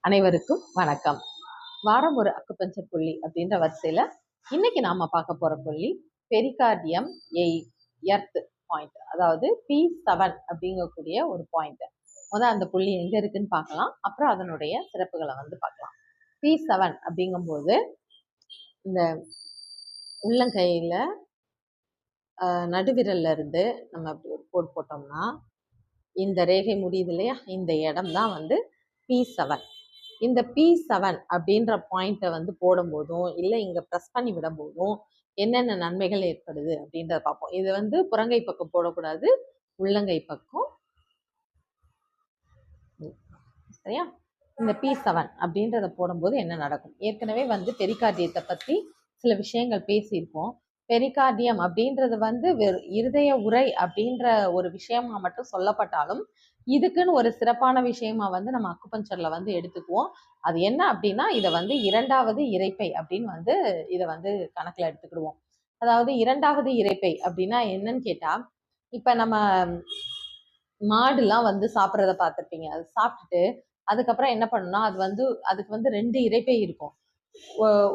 அனைவருக்கும் வணக்கம். வாரம் ஒரு அக்குபஞ்சர் புள்ளி அப்படின்ற வரிசையில இன்னைக்கு நாம பார்க்க போற புள்ளி பெரிகார்டியம் எர்த் பாயிண்ட், அதாவது P7 அப்படிங்கக்கூடிய ஒரு பாயிண்ட். அந்த புள்ளி எங்க இருக்குன்னு பார்க்கலாம், அப்புறம் அதனுடைய சிறப்புகளை பார்க்கலாம். P7 அப்படிங்கும்போது இந்த உள்ளங்கையில நடுவிரல்ல இருந்து நம்ம அப்படி ஒரு கோடு போட்டோம்னா இந்த ரேகை முடியுது இல்லையா, இந்த இடம் தான் P7. இந்த P7 அப்படின்ற பாயிண்ட்டை போடும்போதும் இல்லை இங்கே ப்ரெஸ் பண்ணி விடும்போதும் என்னென்ன நன்மைகள் ஏற்படுது அப்படின்றத பார்ப்போம். இது புறங்கை பக்கம் போடக்கூடாது, உள்ளங்கை பக்கம். சரியா? இந்த P7 அப்படின்றத போடும்போது என்ன நடக்கும்? ஏற்கனவே பெரிகார்டியத்தை பற்றி சில விஷயங்கள் பேசியிருக்கோம். பெரிகார்டியம் அப்படின்றது இருதய உறை அப்படின்ற ஒரு விஷயமா மட்டும் சொல்லப்பட்டாலும் இதுக்குன்னு ஒரு சிறப்பான விஷயமா நம்ம அக்குபஞ்சர்ல எடுத்துக்குவோம். அது என்ன அப்படின்னா, இதை இரண்டாவது இரைப்பை அப்படின்னு இதை கணக்குல எடுத்துக்கிடுவோம். அதாவது இரண்டாவது இரைப்பை அப்படின்னா என்னன்னு கேட்டா, இப்ப நம்ம மாடுலாம் சாப்பிட்றத பார்த்துருப்பீங்க. அது சாப்பிட்டுட்டு அதுக்கப்புறம் என்ன பண்ணணும்னா, அதுக்கு 2 இரைப்பை இருக்கும்.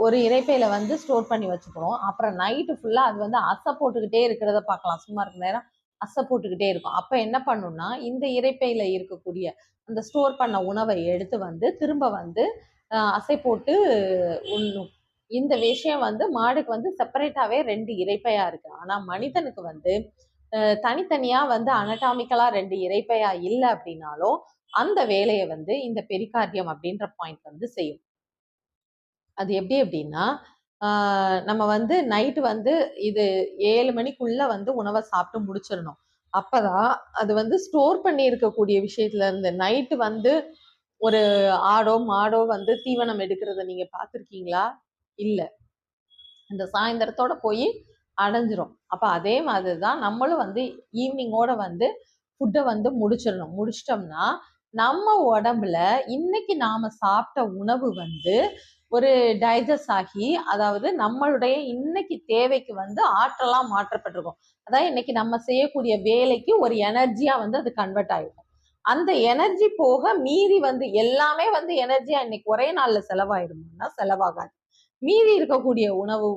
ஒரு இரைப்பையில ஸ்டோர் பண்ணி வச்சுக்கணும். அப்புறம் நைட்டு ஃபுல்லா அது அசை போட்டுக்கிட்டே இருக்கிறத பார்க்கலாம். சும்மா இருக்கிற நேரம் அசை போட்டுக்கிட்டே இருக்கும். அப்ப என்ன பண்ணணும்னா, இந்த இரைப்பையில இருக்கக்கூடிய அந்த ஸ்டோர் பண்ண உணவை எடுத்து திரும்ப அசை போட்டு உண்ணும். இந்த விஷயம் மாடுக்கு செப்பரேட்டாவே 2 இரைப்பையா இருக்கு. ஆனா மனிதனுக்கு தனித்தனியா அனடாமிக்கலா 2 இரைப்பையா இல்லை அப்படின்னாலும் அந்த வேலையை இந்த பெரிகார்டியம் அப்படின்ற பாயிண்ட் செய்யும். அது எப்படி அப்படின்னா, நம்ம நைட்டு இது 7 மணிக்குள்ள உணவை சாப்பிட்டு முடிச்சிடணும். அப்பதான் அது ஸ்டோர் பண்ணி இருக்கக்கூடிய விஷயத்துல இருந்து நைட்டு ஒரு ஆடோ மாடோ தீவனம் எடுக்கிறத நீங்க பார்த்துருக்கீங்களா? இல்ல. இந்த சாயந்தரத்தோட போய் அடைஞ்சிரும். அப்ப அதே மாதிரிதான் நம்மளும் ஈவினிங்கோட ஃபுட்டை முடிச்சிடணும். முடிச்சிட்டோம்னா நம்ம உடம்புல இன்னைக்கு நாம சாப்பிட்ட உணவு ஒரு டைஜஸ்ட் ஆகி, அதாவது நம்மளுடைய இன்னைக்கு தேவைக்கு ஆற்றலா மாற்றப்பட்டிருக்கும். அதாவது இன்னைக்கு நம்ம செய்யக்கூடிய வேலைக்கு ஒரு எனர்ஜியா அது கன்வெர்ட் ஆயிருக்கும். அந்த எனர்ஜி போக மீறி எல்லாமே எனர்ஜியா இன்னைக்கு ஒரே நாள்ல செலவாயிடும்னா செலவாகாது. மீதி இருக்கக்கூடிய உணவு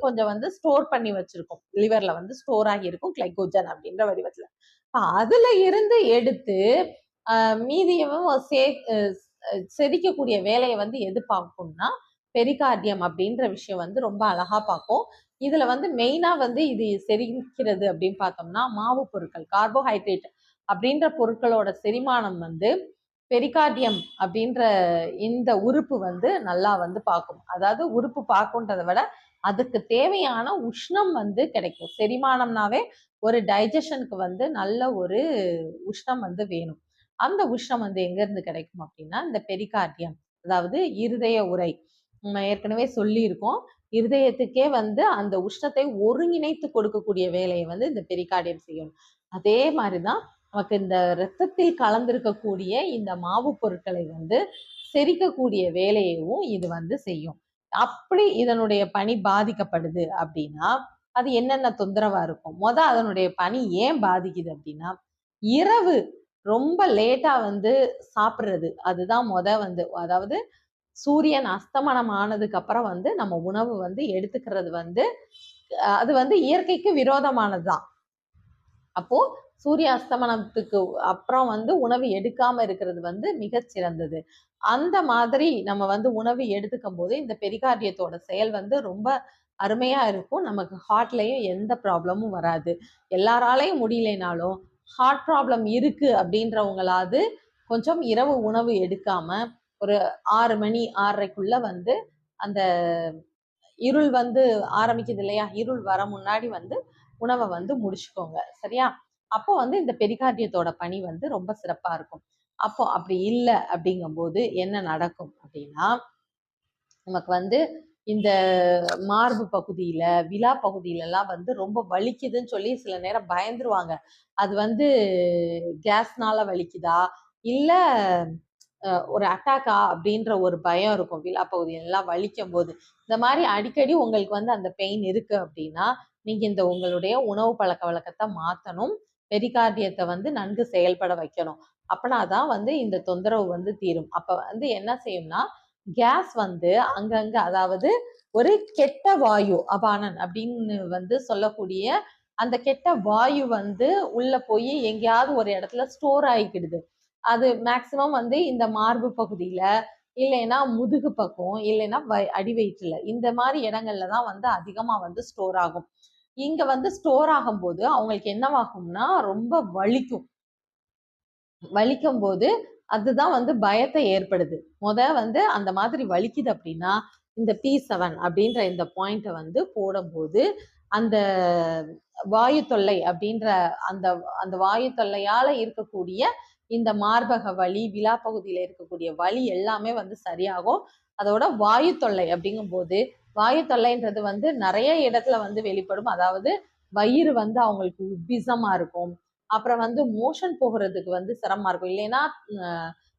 கொஞ்சம் ஸ்டோர் பண்ணி வச்சிருக்கும். லிவர்ல ஸ்டோர் ஆகி இருக்கும், கிளைகோஜன் அப்படின்ற வடிவத்துல. அதுல இருந்து எடுத்து மீதியவும் செரிக்கக்கூடிய வேலையை எது பார்க்கும்னா பெரிகார்டியம் அப்படின்ற விஷயம் ரொம்ப அழகா பார்க்கும். இதுல மெயினா இது செரிக்கிறது அப்படின்னு பார்த்தோம்னா மாவு பொருட்கள், கார்போஹைட்ரேட் அப்படின்ற பொருட்களோட செரிமானம் பெரிகார்டியம் அப்படின்ற இந்த உறுப்பு நல்லா பார்க்கும். அதாவது உறுப்பு பார்க்கும்ன்றதை விட அதுக்கு தேவையான உஷ்ணம் கிடைக்கும். செரிமானம்னாவே ஒரு டைஜஷனுக்கு நல்ல ஒரு உஷ்ணம் வேணும். அந்த உஷ்ணம் எங்க இருந்து கிடைக்கும் அப்படின்னா இந்த பெரிகார்டியம், அதாவது இருதய உறை. நம்ம ஏற்கனவே சொல்லியிருக்கோம், இருதயத்துக்கே அந்த உஷ்ணத்தை ஒருங்கிணைத்து கொடுக்கக்கூடிய வேலையை இந்த பெரிகார்டியம் செய்யும். அதே மாதிரிதான் நமக்கு இந்த இரத்தத்தில் கலந்திருக்கக்கூடிய இந்த மாவு பொருட்களை செரிக்கக்கூடிய வேலையவும் இது செய்யும். அப்படி இதனுடைய பணி பாதிக்கப்படுது அப்படின்னா அது என்னென்ன தொந்தரவா இருக்கும்? அதனுடைய பணி ஏன் பாதிக்குது அப்படின்னா, இரவு ரொம்ப லேட்டா சாப்பிடுறது. அதுதான் அதாவது சூரியன் அஸ்தமனம் ஆனதுக்கு அப்புறம் நம்ம உணவு எடுத்துக்கிறது அது இயற்கைக்கு விரோதமானதுதான். அப்போ சூரிய அஸ்தமனத்துக்கு அப்புறம் உணவு எடுக்காம இருக்கிறது மிகச்சிறந்தது. அந்த மாதிரி நம்ம உணவு எடுத்துக்கும் போது இந்த பெரிகார்டியத்தோட செயல் ரொம்ப அருமையா இருக்கும். நமக்கு ஹார்ட்லயும் எந்த ப்ராப்ளமும் வராது. எல்லாராலையும் முடியலைனாலும் ஹார்ட் ப்ராப்ளம் இருக்கு அப்படின்றவங்களாவது கொஞ்சம் இரவு உணவு எடுக்காம ஒரு 6 மணி 6:30க்குள்ள அந்த இருள் ஆரம்பிக்குது இல்லையா, இருள் வர முன்னாடி உணவை முடிச்சுக்கோங்க. சரியா? அப்போ இந்த பெரிகார்டியத்தோட பணி ரொம்ப சிறப்பா இருக்கும். அப்போ அப்படி இல்லை அப்படிங்கும்போது என்ன நடக்கும் அப்படின்னா, நமக்கு இந்த மார்பு பகுதியில விலா பகுதியில எல்லாம் ரொம்ப வலிக்குதுன்னு சொல்லி சில நேரம் பயந்துருவாங்க. அது கேஸ்னால வலிக்குதா இல்ல ஒரு அட்டாக்கா அப்படின்ற ஒரு பயம் இருக்கும். விலா பகுதியெல்லாம் வலிக்கும் போது இந்த மாதிரி அடிக்கடி உங்களுக்கு அந்த பெயின் இருக்கு அப்படின்னா நீங்க இந்த உங்களுடைய உணவு பழக்க வழக்கத்தை மாற்றணும். பெரிகார்டியத்தை நன்கு செயல்பட வைக்கணும். அப்பனாதான் வந்து இந்த தொந்தரவு வந்து தீரும். அப்ப வந்து என்ன செய்யும்னா கேஸ் வந்து அங்கங்க, அதாவது ஒரு கெட்ட வாயு அபானன் அப்படின்னு வந்து சொல்லக்கூடிய அந்த கெட்ட வாயு வந்து உள்ள போய் எங்கேயாவது ஒரு இடத்துல ஸ்டோர் ஆகிக்கிடுது. அது மேக்சிமம் வந்து இந்த மார்பு பகுதியில, இல்லைன்னா முதுகு பக்கம், இல்லைன்னா அடி வயிற்றுல, இந்த மாதிரி இடங்கள்ல தான் வந்து அதிகமா வந்து ஸ்டோர் ஆகும். இங்க வந்து ஸ்டோர் ஆகும்போது அவங்களுக்கு என்னவாகும்னா ரொம்ப வலிக்கும். வலிக்கும் போது அதுதான் வந்து பயத்தை ஏற்படுது. வந்து அந்த மாதிரி வலிக்குது அப்படின்னா இந்த P7 அப்படின்ற இந்த பாயிண்ட்டை வந்து போடும்போது அந்த வாயு தொல்லை அப்படின்ற அந்த அந்த வாயு தொல்லையால இருக்கக்கூடிய இந்த மார்பக வலி, விலா பகுதியில இருக்கக்கூடிய வலி எல்லாமே வந்து சரியாகும். அதோட வாயு தொல்லை அப்படிங்கும் போது வாயு தொல்லைன்றது வந்து நிறைய இடத்துல வந்து வெளிப்படும். அதாவது வயிறு வந்து அவங்களுக்கு உப்பிசமா இருக்கும். அப்புறம் வந்து மோஷன் போகிறதுக்கு வந்து சிரமமா இருக்கும். இல்லைன்னா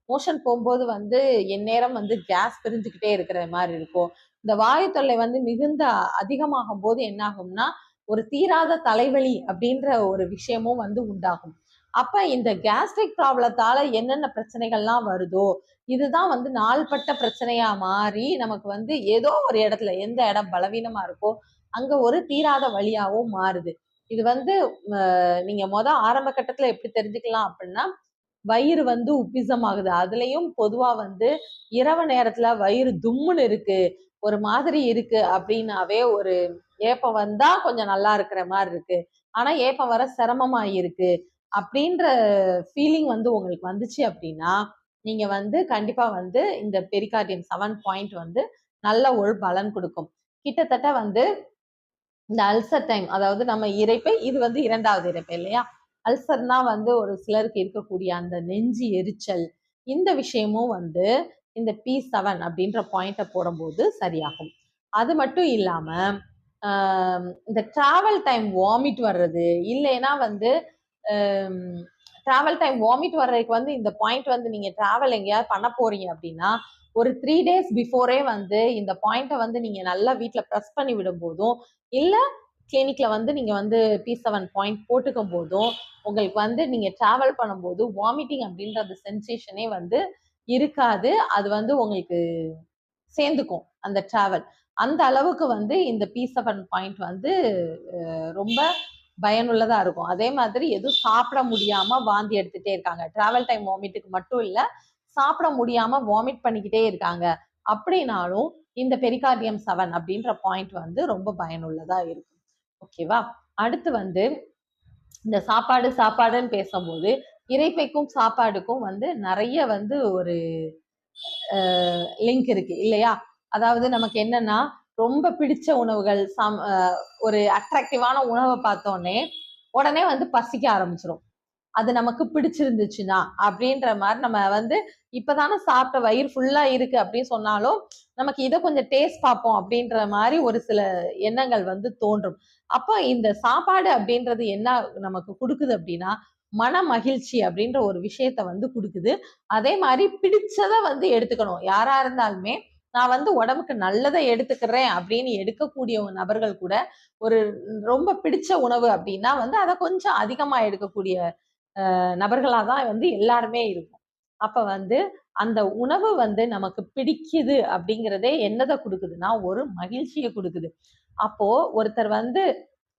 மோஷன் போகும்போது வந்து எந்நேரம் வந்து கேஸ் பிரிஞ்சுக்கிட்டே இருக்கிற மாதிரி இருக்கும். இந்த வாயு தொல்லை வந்து மிகுந்த அதிகமாகும் போது என்ன ஆகும்னா ஒரு தீராத தலைவலி அப்படின்ற ஒரு விஷயமும் வந்து உண்டாகும். அப்ப இந்த கேஸ்ட்ரிக் ப்ராப்ளத்தால என்னென்ன பிரச்சனைகள்லாம் வருதோ இதுதான் வந்து நாள்பட்ட பிரச்சனையா மாறி நமக்கு வந்து ஏதோ ஒரு இடத்துல எந்த இடம் பலவீனமா இருக்கோ அங்க ஒரு தீராத வழியாவும் மாறுது. இது வந்து நீங்க ஆரம்ப கட்டத்துல எப்படி தெரிஞ்சுக்கலாம் அப்படின்னா வயிறு வந்து உப்பிசம் ஆகுது. அதுலயும் பொதுவா வந்து இரவு நேரத்துல வயிறு தும்முன்னு இருக்கு, ஒரு மாதிரி இருக்கு அப்படின்னாவே ஒரு ஏப்பம் வந்தா கொஞ்சம் நல்லா இருக்கிற மாதிரி இருக்கு, ஆனா ஏப்பம் வர சிரமமா இருக்கு அப்படின்ற ஃபீலிங் வந்து உங்களுக்கு வந்துச்சு அப்படின்னா நீங்க வந்து கண்டிப்பா வந்து இந்த பெரிகார்டியம் 7 பாயிண்ட் வந்து நல்ல ஒரு பலன் கொடுக்கும். கிட்டத்தட்ட வந்து இந்த அல்சர் டைம், அதாவது நம்ம இரைப்பை, இது வந்து 2வது இரைப்பை இல்லையா? அல்சர்னா வந்து ஒரு சிலருக்கு இருக்கக்கூடிய அந்த நெஞ்சு எரிச்சல், இந்த விஷயமும் வந்து இந்த P7 அப்படின்ற பாயிண்ட்டை போடும்போது சரியாகும். அது மட்டும் இல்லாம இந்த டிராவல் டைம் வாமிட் வர்றது, இல்லைன்னா வந்து டிராவல் டைம் வாமிட் வர்றதுக்கு வந்து இந்த பாயிண்ட் வந்து நீங்க டிராவல் எங்கேயாவது பண்ண போறீங்க அப்படின்னா ஒரு 3 days பிஃபோரே வந்து இந்த பாயிண்ட்டை வந்து நீங்க நல்லா வீட்டில் ப்ரெஸ் பண்ணி விடும் போதும், இல்லை கிளினிக்ல வந்து நீங்க வந்து P7 பாயிண்ட் போட்டுக்கும் போதும் உங்களுக்கு வந்து நீங்க டிராவல் பண்ணும்போது வாமிட்டிங் அப்படின்ற அந்த சென்சேஷனே வந்து இருக்காது. அது வந்து உங்களுக்கு சேர்ந்துக்கும் அந்த டிராவல். அந்த அளவுக்கு வந்து இந்த P7 பாயிண்ட் வந்து ரொம்ப பயனுள்ளதா இருக்கும். அதே மாதிரி எதுவும் சாப்பிட முடியாம வாந்தி எடுத்துட்டே இருக்காங்க, டிராவல் டைம் வாமிட்டுக்கு மட்டும் இல்ல, சாப்பிட முடியாம வாமிட் பண்ணிக்கிட்டே இருக்காங்க அப்படின்னாலும் இந்த பெரிகார்டியம் 7 அப்படின்ற பாயிண்ட் வந்து ரொம்ப பயனுள்ளதா இருக்கும். ஓகேவா? அடுத்து வந்து இந்த சாப்பாடுன்னு பேசும்போது இரைப்பைக்கும் சாப்பாடுக்கும் வந்து நிறைய வந்து ஒரு லிங்க் இருக்கு இல்லையா? அதாவது நமக்கு என்னன்னா ரொம்ப பிடிச்ச உணவுகள், ஒரு அட்ராக்டிவான உணவை பார்த்தோன்னே உடனே வந்து பசிக்க ஆரம்பிச்சிடும். அது நமக்கு பிடிச்சிருந்துச்சுன்னா அப்படின்ற மாதிரி நம்ம வந்து இப்பதானே சாப்பிட்ட வயிறு ஃபுல்லா இருக்கு அப்படின்னு சொன்னாலும் நமக்கு இதை கொஞ்சம் டேஸ்ட் பார்ப்போம் அப்படின்ற மாதிரி ஒரு சில எண்ணங்கள் வந்து தோன்றும். அப்போ இந்த சாப்பாடு அப்படின்றது என்ன நமக்கு கொடுக்குது அப்படின்னா மன மகிழ்ச்சி அப்படின்ற ஒரு விஷயத்த வந்து கொடுக்குது. அதே மாதிரி பிடிச்சதை வந்து எடுத்துக்கணும். யாரா இருந்தாலுமே நான் வந்து உடம்புக்கு நல்லதை எடுத்துக்கிறேன் அப்படின்னு எடுக்கக்கூடிய நபர்கள் கூட ஒரு ரொம்ப பிடிச்ச உணவு அப்படின்னா வந்து அதை கொஞ்சம் அதிகமா எடுக்கக்கூடிய நபர்களாக தான் வந்து எல்லாருமே இருக்கும். அப்ப வந்து அந்த உணவு வந்து நமக்கு பிடிக்குது அப்படிங்கிறதே என்னதை கொடுக்குதுன்னா ஒரு மகிழ்ச்சியை கொடுக்குது. அப்போ ஒருத்தர் வந்து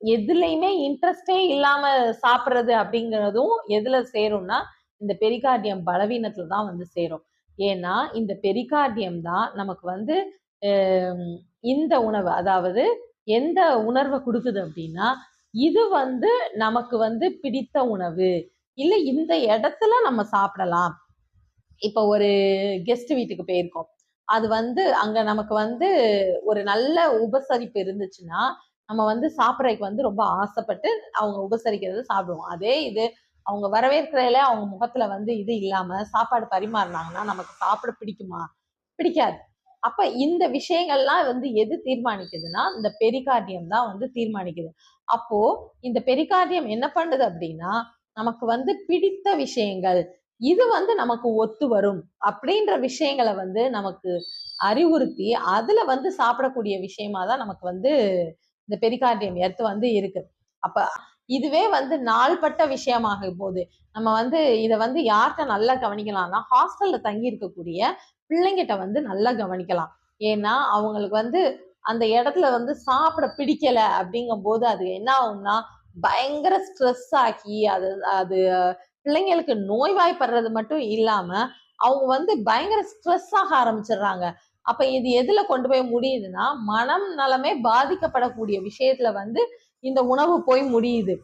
எதுலையுமே இன்ட்ரெஸ்டே இல்லாம சாப்பிட்றது அப்படிங்கிறதும் எதுல சேரும்னா இந்த பெரிகார்டியம் பலவீனத்துல தான் வந்து சேரும். ஏன்னா இந்த பெரிகார்டியம் தான் நமக்கு வந்து இந்த உணவு, அதாவது எந்த உணர்வை கொடுக்குது அப்படின்னா இது வந்து நமக்கு வந்து பிடித்த உணவு, இல்ல இந்த இடத்துல நம்ம சாப்பிடலாம். இப்ப ஒரு கெஸ்ட் வீட்டுக்கு போயிருக்கோம், அது வந்து அங்க நமக்கு வந்து ஒரு நல்ல உபசரிப்பு இருந்துச்சுன்னா நம்ம வந்து சாப்பிட்றதுக்கு வந்து ரொம்ப ஆசைப்பட்டு அவங்க உபசரிக்கிறது சாப்பிடுவோம். அதே இது அவங்க வரவேற்கிறதுல அவங்க முகத்துல வந்து இது இல்லாம சாப்பாடு பரிமாறினாங்கன்னா நமக்கு சாப்பிட பிடிக்குமா? பிடிக்காது. அப்ப இந்த விஷயங்கள்லாம் வந்து எது தீர்மானிக்குதுன்னா இந்த பெரிகார்டியம் தான் வந்து தீர்மானிக்குது. அப்போ இந்த பெரிகார்டியம் என்ன பண்ணுது அப்படின்னா நமக்கு வந்து பிடித்த விஷயங்கள், இது வந்து நமக்கு ஒத்து வரும் அப்படின்ற விஷயங்களை வந்து நமக்கு அறிவுறுத்தி அதுல வந்து சாப்பிடக்கூடிய விஷயமா தான் நமக்கு வந்து இந்த பெரிகார்டியம் எர்த் வந்து இருக்கு. அப்ப இதுவே வந்து நாள்பட்ட விஷயமாக போகுது. நம்ம வந்து இதை வந்து யார்கிட்ட நல்லா கவனிக்கலாம்னா, ஹாஸ்டல்ல தங்கி இருக்கக்கூடிய பிள்ளைங்கிட்ட வந்து நல்லா கவனிக்கலாம். ஏன்னா அவங்களுக்கு வந்து அந்த இடத்துல வந்து சாப்பிட பிடிக்கல அப்படிங்கும் போது அது என்ன ஆகும்னா பயங்கர ஸ்ட்ரெஸ் ஆக்கி அது அது பிள்ளைங்களுக்கு நோய்வாய்ப்படுறது மட்டும் இல்லாம அவங்க வந்து பயங்கர ஸ்ட்ரெஸ் ஆக ஆரம்பிச்சிடுறாங்க. அப்ப இது எதுல கொண்டு போய் முடியுதுன்னா, மனம் நலமே பாதிக்கப்படக்கூடிய விஷயத்துல வந்து இந்த உணவு போய் முடியுது.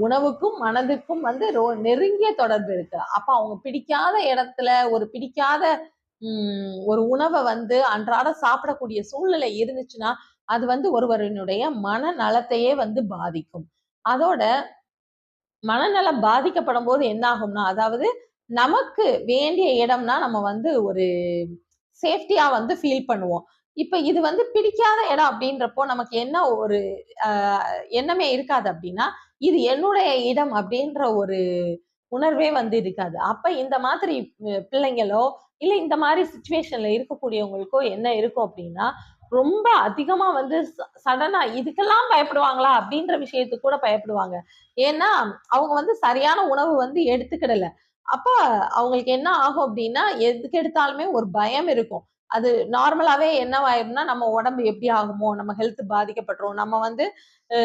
உணவுக்கும் மனதுக்கும் வந்து நெருங்கிய தொடர்பு இருக்கு. அப்ப அவங்க பிடிக்காத இடத்துல ஒரு பிடிக்காத ஒரு உணவை வந்து அன்றாட சாப்பிடக்கூடிய சூழ்நிலை இருந்துச்சுன்னா அது வந்து ஒருவரினுடைய மனநலத்தையே வந்து பாதிக்கும். அதோட மனநலம் பாதிக்கப்படும் போது என்ன ஆகும்னா, அதாவது நமக்கு வேண்டிய இடம்னா நம்ம வந்து ஒரு சேஃப்டியா வந்து ஃபீல் பண்ணுவோம். இப்ப இது வந்து பிடிக்காத இடம் அப்படின்றப்போ நமக்கு என்ன ஒரு எண்ணமே இருக்காது அப்படின்னா, இது என்னுடைய இடம் அப்படின்ற ஒரு உணர்வே வந்து இருக்காது. அப்ப இந்த மாதிரி பிள்ளைங்களோ, இல்ல இந்த மாதிரி சிச்சுவேஷன்ல இருக்கக்கூடியவங்களுக்கோ என்ன இருக்கும் அப்படின்னா, ரொம்ப அதிகமா வந்து சடனா இதுக்கெல்லாம் பயப்படுவாங்களா? அப்படின்ற விஷயத்துக்கு கூட பயப்படுவாங்க. ஏன்னா, அவங்க வந்து சரியான உணவு வந்து எடுத்துக்கிடல. அப்ப அவங்களுக்கு என்ன ஆகும் அப்படின்னா, எதுக்கு எடுத்தாலுமே ஒரு பயம் இருக்கும். அது நார்மலாவே என்னவாயிரும்னா, நம்ம உடம்பு எப்படி ஆகுமோ? நம்ம ஹெல்த் பாதிக்கப்பட்டுரும். நம்ம வந்து அ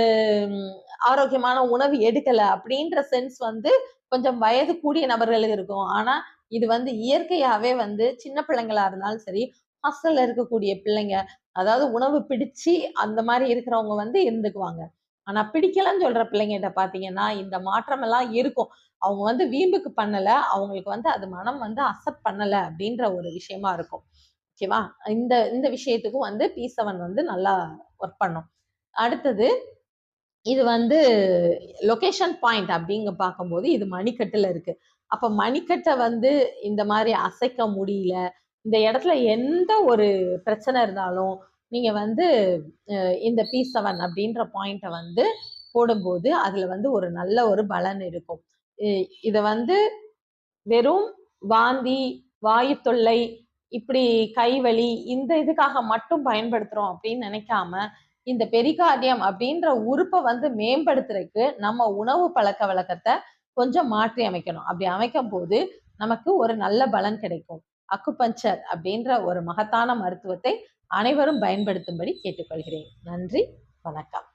ஆரோக்கியமான உணவு எடுக்கல அப்படின்ற சென்ஸ் வந்து கொஞ்சம் வயது கூடிய நபர்களுக்கு இருக்கும். ஆனா, இது வந்து இயற்கையாவே வந்து சின்ன பிள்ளைங்களா இருந்தாலும் சரி, ஹாஸ்டல்ல இருக்கக்கூடிய பிள்ளைங்க, அதாவது உணவு பிடிச்சு அந்த மாரி இருக்கிறவங்க வந்து இருந்துக்குவாங்க. ஆனா பிடிக்கலன்னு சொல்ற பிள்ளைங்ககிட்ட பார்த்தீங்கன்னா, இந்த மாற்றம் எல்லாம் இருக்கும். அவங்க வந்து வீம்புக்கு பண்ணல. அவங்களுக்கு வந்து அது மனம் வந்து அக்செப்ட் பண்ணல அப்படின்ற ஒரு விஷயமா இருக்கும். ஓகேவா? இந்த இந்த விஷயத்துக்கும் வந்து P7 வந்து நல்லா ஒர்க் பண்ணும். அடுத்தது இது வந்து லொகேஷன் பாயிண்ட் அப்படிங்க பார்க்கும்போது இது மணிக்கட்டுல இருக்கு. அப்ப மணிக்கட்ட வந்து இந்த மாதிரி அசைக்க முடியல. இந்த இடத்துல எந்த ஒரு பிரச்சனை இருந்தாலும் நீங்க வந்து இந்த P7 அப்படின்ற பாயிண்ட வந்து போடும்போது அதுல வந்து ஒரு நல்ல ஒரு பலன் இருக்கும். இத வந்து வெறும் வாந்தி, வாயு தொல்லை, இப்படி கைவலி இந்த இதுக்காக மட்டும் பயன்படுத்துறோம் அப்படின்னு நினைக்காம, இந்த பெரிகார்டியம் அப்படின்ற உறுப்ப வந்து மேம்படுத்துறதுக்கு நம்ம உணவு பழக்கவழக்கத்த கொஞ்சம் மாற்றி அமைக்கணும். அப்படி அமைக்கும்போது நமக்கு ஒரு நல்ல பலன் கிடைக்கும். அக்குபஞ்சர் அப்படின்ற ஒரு மகத்தான மருத்துவத்தை அனைவரும் பயன்படுத்தும்படி கேட்டுக்கொள்கிறேன். நன்றி, வணக்கம்.